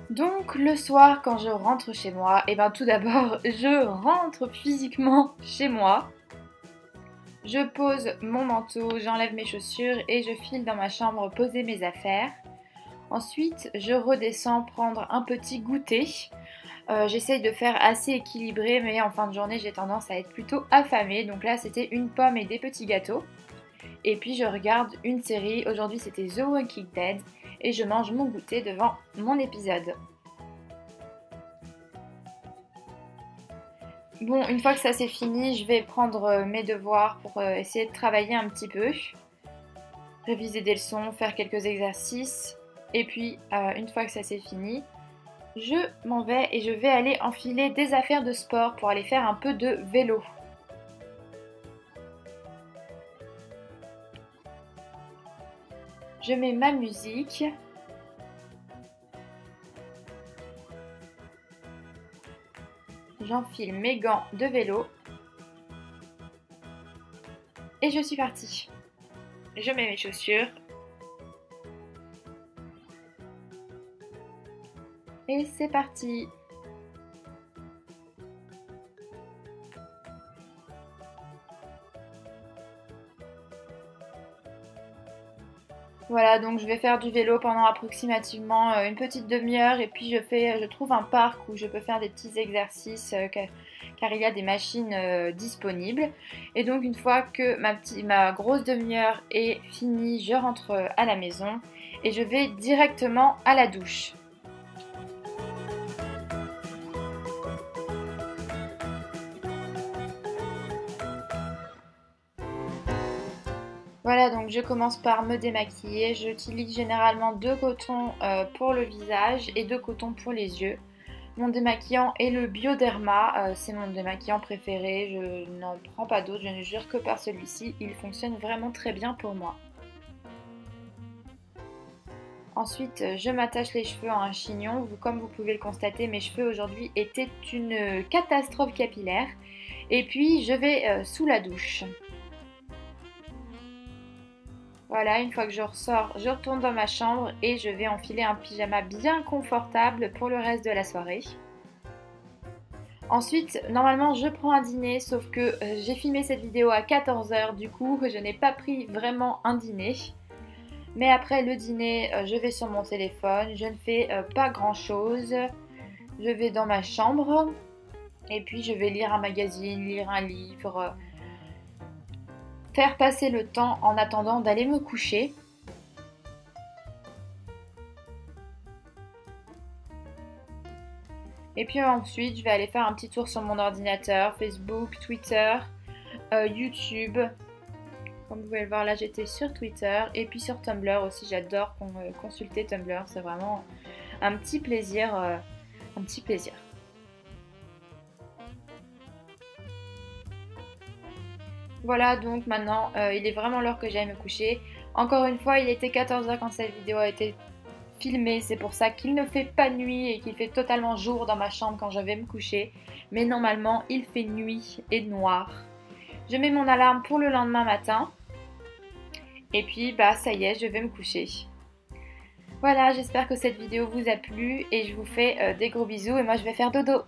Donc le soir quand je rentre chez moi, et bien tout d'abord je rentre physiquement chez moi. Je pose mon manteau, j'enlève mes chaussures et je file dans ma chambre poser mes affaires. Ensuite je redescends prendre un petit goûter. J'essaye de faire assez équilibré mais en fin de journée j'ai tendance à être plutôt affamée. Donc là c'était une pomme et des petits gâteaux. Et puis je regarde une série, aujourd'hui c'était The Walking Dead. Et je mange mon goûter devant mon épisode. Bon, une fois que ça c'est fini, je vais prendre mes devoirs pour essayer de travailler un petit peu. Réviser des leçons, faire quelques exercices. Et puis, une fois que ça c'est fini, je m'en vais et je vais aller enfiler des affaires de sport pour aller faire un peu de vélo. Je mets ma musique. J'enfile mes gants de vélo. Et je suis partie. Je mets mes chaussures. Et c'est parti! Voilà, donc je vais faire du vélo pendant approximativement une petite demi-heure et puis je trouve un parc où je peux faire des petits exercices car il y a des machines disponibles. Et donc une fois que ma grosse demi-heure est finie, je rentre à la maison et je vais directement à la douche. Voilà, donc je commence par me démaquiller. J'utilise généralement 2 cotons pour le visage et 2 cotons pour les yeux. Mon démaquillant est le Bioderma, c'est mon démaquillant préféré. Je n'en prends pas d'autre, je ne jure que par celui-ci. Il fonctionne vraiment très bien pour moi. Ensuite, je m'attache les cheveux en un chignon. Comme vous pouvez le constater, mes cheveux aujourd'hui étaient une catastrophe capillaire. Et puis, je vais sous la douche. Voilà, une fois que je ressors, je retourne dans ma chambre et je vais enfiler un pyjama bien confortable pour le reste de la soirée. Ensuite, normalement, je prends un dîner, sauf que j'ai filmé cette vidéo à 14 h, du coup, je n'ai pas pris vraiment un dîner. Mais après le dîner, je vais sur mon téléphone, je ne fais pas grand-chose. Je vais dans ma chambre et puis je vais lire un magazine, lire un livre, faire passer le temps en attendant d'aller me coucher. Et puis ensuite, je vais aller faire un petit tour sur mon ordinateur, Facebook, Twitter, YouTube. Comme vous pouvez le voir là, j'étais sur Twitter et puis sur Tumblr aussi. J'adore consulter Tumblr, c'est vraiment un petit plaisir. Voilà, donc maintenant, il est vraiment l'heure que j'aille me coucher. Encore une fois, il était 14 h quand cette vidéo a été filmée. C'est pour ça qu'il ne fait pas nuit et qu'il fait totalement jour dans ma chambre quand je vais me coucher. Mais normalement, il fait nuit et noir. Je mets mon alarme pour le lendemain matin. Et puis, bah ça y est, je vais me coucher. Voilà, j'espère que cette vidéo vous a plu et je vous fais des gros bisous et moi je vais faire dodo.